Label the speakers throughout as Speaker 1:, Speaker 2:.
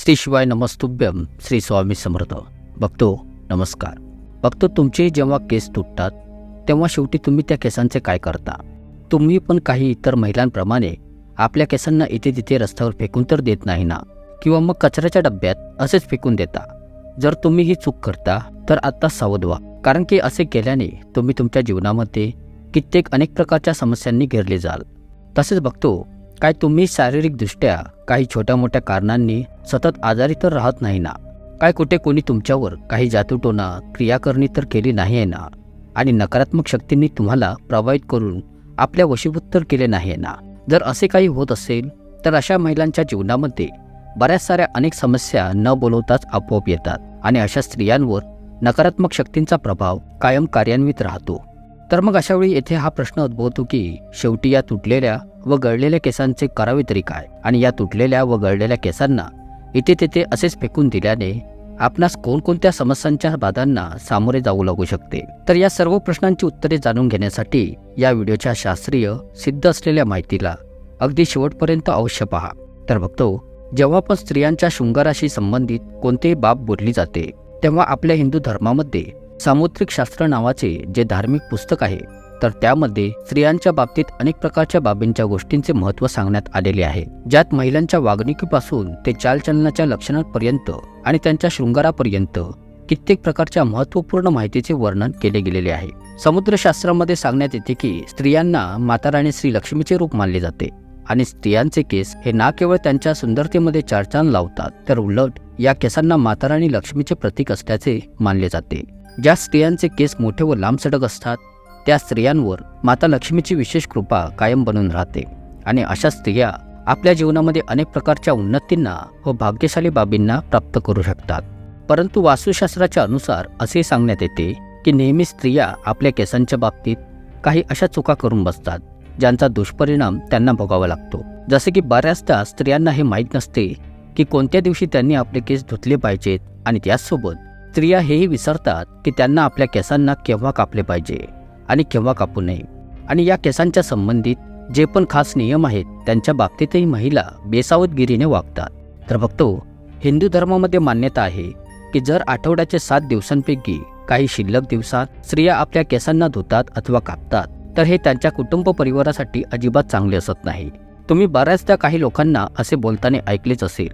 Speaker 1: श्री शिवाय नमस्तुभ्यम. श्री स्वामी समर्थ. भक्तो नमस्कार. भक्तो, तुमचे जेव्हा केस तुटतात तेव्हा शेवटी तुम्ही त्या केसांचे काय करता? तुम्ही पण काही इतर महिलांप्रमाणे आपल्या केसांना इथे तिथे रस्त्यावर फेकून तर देत नाही ना, किंवा मग कचऱ्याच्या डब्यात असेच फेकून देता. जर तुम्ही ही चूक करता तर आता सावध व्हा, कारण की असे केल्याने तुम्ही तुमच्या जीवनामध्ये अनेक प्रकारच्या समस्यांनी घेरले जाल. तसेच बघतो, काय तुम्ही शारीरिकदृष्ट्या काही छोट्या मोठ्या कारणांनी सतत आजारी तर राहत नाही ना? काय कुठे कोणी तुमच्यावर काही जादूटोना क्रियाकरणी तर केली नाही आहे ना? आणि नकारात्मक शक्तींनी तुम्हाला प्रभावित करून आपल्या वशीभूत तर केले नाही आहे ना? जर असे काही होत असेल तर अशा महिलांच्या जीवनामध्ये बऱ्याच साऱ्या अनेक समस्या न बोलवताच आपोआप येतात आणि अशा स्त्रियांवर नकारात्मक शक्तींचा प्रभाव कायम कार्यान्वित राहतो. तर मग अशावेळी येथे हा प्रश्न उद्भवतो की शेवटी या तुटलेल्या व गळलेल्या केसांचे करावे तरी काय? आणि या तुटलेल्या व गळलेल्या केसांना इथे तिथे असेच फेकून दिल्याने आपणास कोणकोणत्या समस्यांच्या बाधांना सामोरे जाऊ लागू शकते? तर या सर्व प्रश्नांची उत्तरे जाणून घेण्यासाठी या व्हिडिओच्या शास्त्रीय सिद्ध असलेल्या माहितीला अगदी शेवटपर्यंत अवश्य पहा. तर बघतो, जेव्हा पण स्त्रियांच्या शृंगाराशी संबंधित कोणतेही बाब बोलली जाते तेव्हा आपल्या हिंदू धर्मामध्ये सामुद्रिक शास्त्र नावाचे जे धार्मिक पुस्तक आहे, तर त्यामध्ये स्त्रियांच्या बाबतीत अनेक प्रकारच्या बाबींच्या गोष्टींचे महत्त्व सांगण्यात आलेले आहे, ज्यात महिलांच्या वागणुकीपासून ते चालचलनाच्या लक्षणांपर्यंत आणि त्यांच्या शृंगारापर्यंत कित्येक प्रकारच्या महत्त्वपूर्ण माहितीचे वर्णन केले गेलेले आहे. समुद्रशास्त्रामध्ये सांगण्यात येते की स्त्रियांना माता राणी श्री लक्ष्मीचे रूप मानले जाते आणि स्त्रियांचे केस हे ना केवळ त्यांच्या सुंदरतेमध्ये चारचान लावतात, तर उलट या केसांना माता राणी लक्ष्मीचे प्रतीक असल्याचे मानले जाते. ज्या स्त्रियांचे केस मोठे व लांबसडक असतात त्या स्त्रियांवर माता लक्ष्मीची विशेष कृपा कायम बनून राहते आणि अशा स्त्रिया आपल्या जीवनामध्ये अनेक प्रकारच्या उन्नतींना व भाग्यशाली बाबींना प्राप्त करू शकतात. परंतु वास्तुशास्त्राच्या अनुसार असे सांगण्यात येते की नेहमी स्त्रिया आपल्या केसांच्या बाबतीत काही अशा चुका करून बसतात ज्यांचा दुष्परिणाम त्यांना भोगावा लागतो. जसे की बऱ्याचदा स्त्रियांना हे माहीत नसते की कोणत्या दिवशी त्यांनी आपले केस धुतले पाहिजेत, आणि त्याचसोबत स्त्रिया हेही विसरतात की त्यांना आपल्या केसांना केव्हा कापले पाहिजे आणि केव्हा कापू नये. आणि या केसांच्या संबंधित जे पण खास नियम आहेत त्यांच्या बाबतीतही महिला बेसावधगिरीने वागतात. तर बघतो, हिंदू धर्मामध्ये मान्यता आहे की जर आठवड्याचे 7 दिवसांपैकी काही शिल्लक दिवसात स्त्रिया आपल्या केसांना धुतात अथवा कापतात तर हे त्यांच्या कुटुंब परिवारासाठी अजिबात चांगले असत नाही. तुम्ही बऱ्याचदा काही लोकांना असे बोलताना ऐकलेच असेल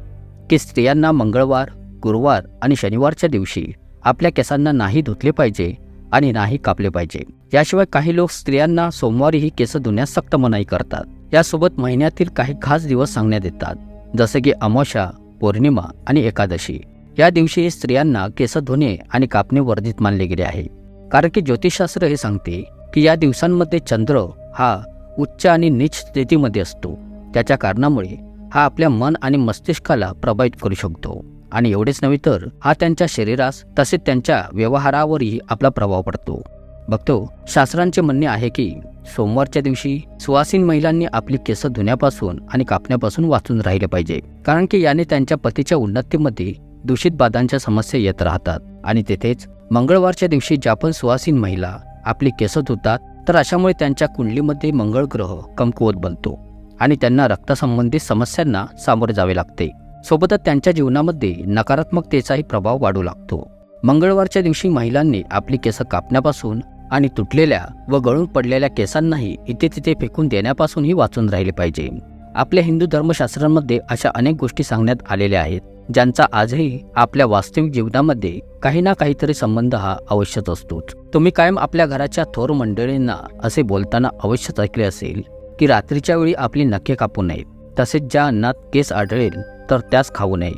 Speaker 1: की स्त्रियांना मंगळवार, गुरुवार आणि शनिवारच्या दिवशी आपल्या केसांना नाही धुतले पाहिजे आणि नाही कापले पाहिजे. याशिवाय काही लोक स्त्रियांना सोमवारीही केस धुण्यास सक्त मनाई करतात. यासोबत महिन्यातील काही खास दिवस सांगण्यात येतात, जसे की अमावस्या, पौर्णिमा आणि एकादशी. या दिवशी स्त्रियांना केस धुणे आणि कापणे वर्जित मानले गेले आहे, कारण की ज्योतिषशास्त्र हे सांगते की या दिवसांमध्ये चंद्र हा उच्च आणि नीच स्थितीमध्ये असतो. त्याच्या कारणामुळे हा आपल्या मन आणि मस्तिष्काला प्रभावित करू शकतो आणि एवढेच नव्हे तर हा त्यांच्या शरीरास तसेच त्यांच्या व्यवहारावरही आपला प्रभाव पडतो. बघतो, शास्त्रांचे म्हणणे आहे की सोमवारच्या दिवशी सुवासीन महिलांनी आपली केस धुण्यापासून आणि कापण्यापासून वाचून राहिले पाहिजे, कारण की याने त्यांच्या पतीच्या उन्नतीमध्ये दूषित बाधांच्या समस्या येत राहतात. आणि तेथेच मंगळवारच्या दिवशी ज्या पण सुवासीन महिला आपली केस धुतात तर अशामुळे त्यांच्या कुंडलीमध्ये मंगळ ग्रह कमकुवत बनतो आणि त्यांना रक्तसंबंधित समस्यांना सामोरे जावे लागते. सोबतच त्यांच्या जीवनामध्ये नकारात्मकतेचाही प्रभाव वाढू लागतो. मंगळवारच्या दिवशी महिलांनी आपली केस कापण्यापासून आणि तुटलेल्या व गळून पडलेल्या केसांनाही इथे तिथे फेकून देण्यापासूनही वाचून राहिले पाहिजे. आपल्या हिंदू धर्मशास्त्रांमध्ये अशा अनेक गोष्टी सांगण्यात आलेल्या आहेत ज्यांचा आजही आपल्या वास्तविक जीवनामध्ये काही ना काहीतरी संबंध हा अवश्यच असतोच. तुम्ही कायम आपल्या घराच्या थोर मंडळींना असे बोलताना अवश्यच ऐकले असेल की रात्रीच्या वेळी आपली नखे कापू नयेत, तसेच ज्या अन्नात केस आढळेल तर त्यास खाऊ नये,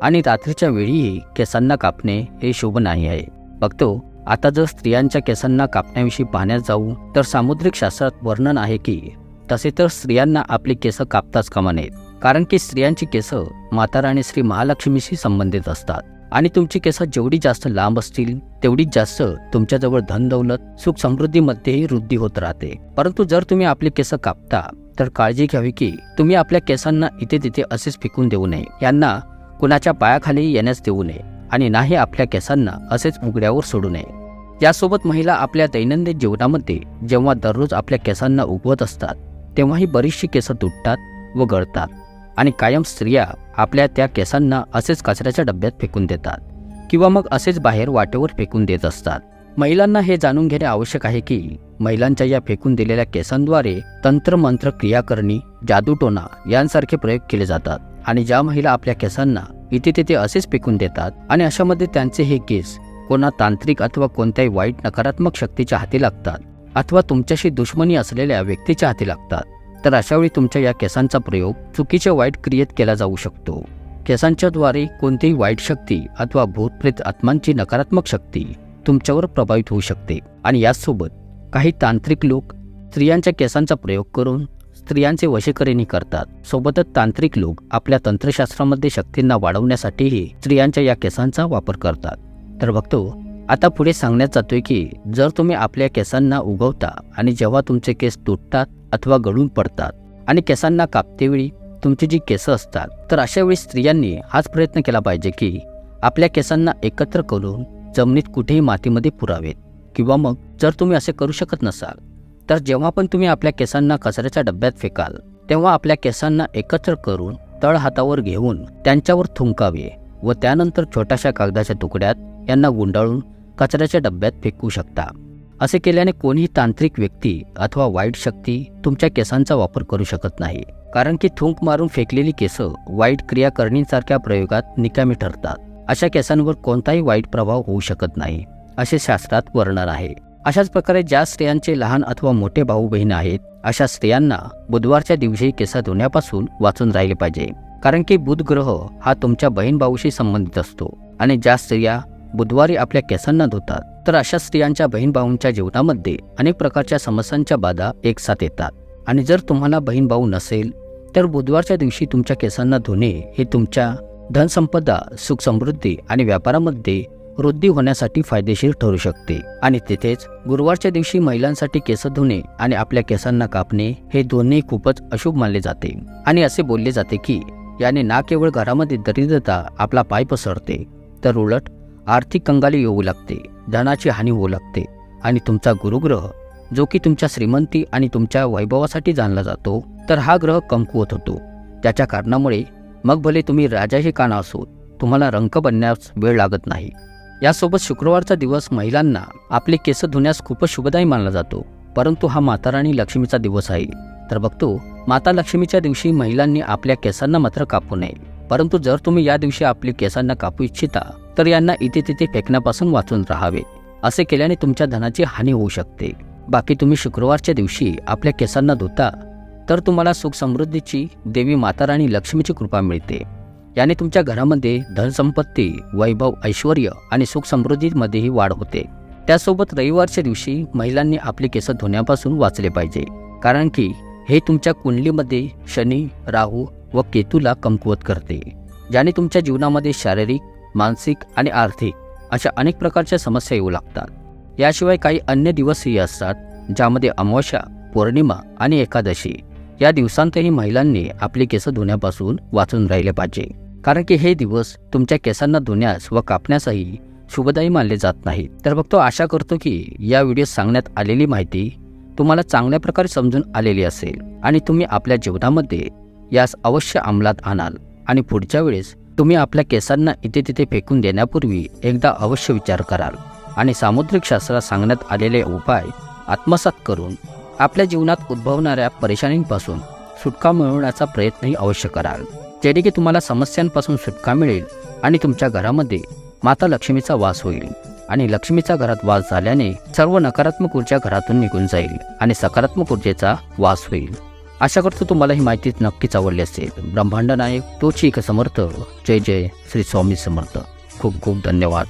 Speaker 1: आणि रात्रीच्या वेळीही केसांना कापणे हे शुभ नाही आहे. बघतो, आता जर स्त्रियांच्या केसांना कापण्याविषयी पाहण्यात जाऊ तर सामुद्रिक शास्त्रात वर्णन आहे की तसे तर स्त्रियांना आपली केस कापताच कामा नयेत, कारण की स्त्रियांची केस माता राणी श्री महालक्ष्मीशी संबंधित असतात आणि तुमची केस जेवढी जास्त लांब असतील तेवढीच जास्त तुमच्याजवळ धन दौलत, सुख समृद्धीमध्येही वृद्धी होत राहते. परंतु जर तुम्ही आपली केस कापता तर काळजी घ्यावी की तुम्ही आपल्या केसांना इथे तिथे असेच फेकून देऊ नये, यांना कुणाच्या पायाखाली येण्यास देऊ नये आणि नाही आपल्या केसांना असेच उघड्यावर सोडू नये. यासोबत महिला आपल्या दैनंदिन जीवनामध्ये जेव्हा दररोज आपल्या केसांना उगवत असतात तेव्हाही बरीचशी केस तुटतात व गळतात आणि कायम स्त्रिया आपल्या त्या केसांना असेच कचऱ्याच्या डब्यात फेकून देतात किंवा मग असेच बाहेर वाटेवर फेकून देत असतात. महिलांना हे जाणून घेणे आवश्यक आहे की महिलांच्या या फेकून दिलेल्या केसांद्वारे तंत्रमंत्र क्रिया करणे, जादूटोणा यांसारखे प्रयोग केले जातात. आणि ज्या महिला आपल्या केसांना इथे तिथे असेच फेकून देतात आणि अशामध्ये त्यांचे हे केस कोणा तांत्रिक अथवा कोणत्याही वाईट नकारात्मक शक्तीच्या हाती लागतात अथवा तुमच्याशी दुश्मनी असलेल्या व्यक्तीच्या हाती लागतात, तर अशावेळी तुमच्या या केसांचा प्रयोग चुकीच्या वाईट क्रियेत केला जाऊ शकतो. केसांच्याद्वारे कोणतीही वाईट शक्ती अथवा भूतप्रेत आत्मांची नकारात्मक शक्ती तुमच्यावर प्रभावित होऊ शकते. आणि याचसोबत काही तांत्रिक लोक स्त्रियांच्या केसांचा प्रयोग करून स्त्रियांचे वशीकरणही करतात. सोबतच तांत्रिक लोक आपल्या तंत्रशास्त्रामध्ये शक्तींना वाढवण्यासाठीही स्त्रियांच्या या केसांचा वापर करतात. तर बघतो आता पुढे सांगण्यात जातोय की जर तुम्ही आपल्या केसांना उगवता आणि जेव्हा तुमचे केस तुटतात अथवा गळून पडतात आणि केसांना कापतेवेळी तुमची जी केसं असतात, तर अशावेळी स्त्रियांनी हाच प्रयत्न केला पाहिजे की आपल्या केसांना एकत्र करून जमिनीत कुठेही मातीमध्ये पुरावेत. किंवा मग जर तुम्ही असे करू शकत नसाल तर जेव्हा पण तुम्ही आपल्या केसांना कचऱ्याच्या डब्यात फेकाल तेव्हा आपल्या केसांना एकत्र करून तळ हातावर घेऊन त्यांच्यावर थुंकावे व त्यानंतर छोट्याशा कागदाच्या तुकड्यात यांना गुंडाळून कचऱ्याच्या डब्यात फेकू शकता. असे केल्याने कोणीही तांत्रिक व्यक्ती अथवा वाईट शक्ती तुमच्या केसांचा वापर करू शकत नाही, कारण की थुंक मारून फेकलेली केसं वाईट क्रिया करणीसारख्या प्रयोगात निकामी ठरतात. अशा केसांवर कोणताही वाईट प्रभाव होऊ शकत नाही असे शास्त्रात वर्णन आहे. अशाच प्रकारे ज्या स्त्रियांचे लहान अथवा मोठे भाऊ बहीण आहेत अशा स्त्रियांना बुधवारच्या दिवशी केस धुण्यापासून वाचून राहिले पाहिजे, कारण की बुध ग्रह हा तुमच्या बहीण भाऊशी संबंधित असतो. आणि ज्या स्त्रिया बुधवारी आपल्या केसांना धुतात तर अशा स्त्रियांच्या बहीण भाऊंच्या जीवनामध्ये अनेक प्रकारच्या समस्यांच्या बाधा एकसाथ येतात. आणि जर तुम्हाला बहीण भाऊ नसेल तर बुधवारच्या दिवशी तुमच्या केसांना धुणे हे तुमच्या धनसंपदा, सुख समृद्धी आणि व्यापारामध्ये वृद्धी होण्यासाठी फायदेशीर ठरू शकते. आणि तिथेच गुरुवारच्या दिवशी महिलांसाठी केस धुणे आणि आपल्या केसांना कापणे हे दोन्ही खूपच अशुभ मानले जाते. आणि असे बोलले जाते की याने ना केवळ घरामध्ये दरिद्रता आपला पाय पसरते तर उलट आर्थिक कंगाली येऊ लागते, धनाची हानी होऊ लागते. आणि तुमचा गुरुग्रह जो की तुमच्या श्रीमंती आणि तुमच्या वैभवासाठी जाणला जातो, तर हा ग्रह कमकुवत होतो. त्याच्या कारणामुळे मग भले तुम्ही राजाही का नसो, तुम्हाला रंक बनण्यास वेळ लागत नाही. यासोबत शुक्रवारचा दिवस महिलांना आपले केस धुण्यास खूपच शुभदायी मानला जातो, परंतु हा माताराणी लक्ष्मीचा दिवस आहे. तर बघतो माता लक्ष्मीच्या दिवशी महिलांनी आपल्या केसांना मात्र कापू नये. परंतु जर तुम्ही या दिवशी आपली केसांना कापू इच्छिता तर यांना इथे तिथे फेकण्यापासून वाचून राहावे. असे केल्याने तुमच्या धनाची हानी होऊ शकते. बाकी तुम्ही शुक्रवारच्या दिवशी आपल्या केसांना धुता तर तुम्हाला सुख समृद्धीची देवी माताराणी लक्ष्मीची कृपा मिळते. याने तुमच्या घरामध्ये धनसंपत्ती, वैभव, ऐश्वर आणि सुख समृद्धीमध्येही वाढ होते. त्यासोबत रविवारच्या दिवशी महिलांनी आपले केस धुण्यापासून वाचले पाहिजे, कारण की हे तुमच्या कुंडलीमध्ये शनी, राहू व केतूला कमकुवत करते, ज्याने तुमच्या जीवनामध्ये शारीरिक, मानसिक आणि आर्थिक अशा अनेक प्रकारच्या समस्या येऊ लागतात. याशिवाय काही अन्य दिवसही असतात ज्यामध्ये अमावस्या, पौर्णिमा आणि एकादशी या दिवसांतही महिलांनी आपली केस धुण्यापासून वाचून राहिले पाहिजे, कारण की हे दिवस तुमच्या केसांना धुण्यास व कापण्यासही शुभदायी मानले जात नाहीत. तर बघतो आशा करतो की या व्हिडिओत सांगण्यात आलेली माहिती तुम्हाला चांगल्या प्रकारे समजून आलेली असेल आणि तुम्ही आपल्या जीवनामध्ये यास अवश्य अंमलात आणाल. आणि पुढच्या वेळेस तुम्ही आपल्या केसांना इथे तिथे फेकून देण्यापूर्वी एकदा अवश्य विचार कराल आणि सामुद्रिक शास्त्रात सांगण्यात आलेले उपाय आत्मसात करून आपल्या जीवनात उद्भवणाऱ्या परेशानींपासून सुटका मिळवण्याचा प्रयत्नही अवश्य कराल, जेणे की तुम्हाला समस्यांपासून सुटका मिळेल आणि तुमच्या घरामध्ये माता लक्ष्मीचा वास होईल. आणि लक्ष्मीचा घरात वास झाल्याने सर्व नकारात्मक ऊर्जा घरातून निघून जाईल आणि सकारात्मक ऊर्जेचा वास होईल. आशा करतो तुम्हाला ही माहिती नक्कीच आवडली असेल. ब्रह्मांड नायक तोच एक समर्थ. जय जय श्री स्वामी समर्थ. खूप खूप धन्यवाद.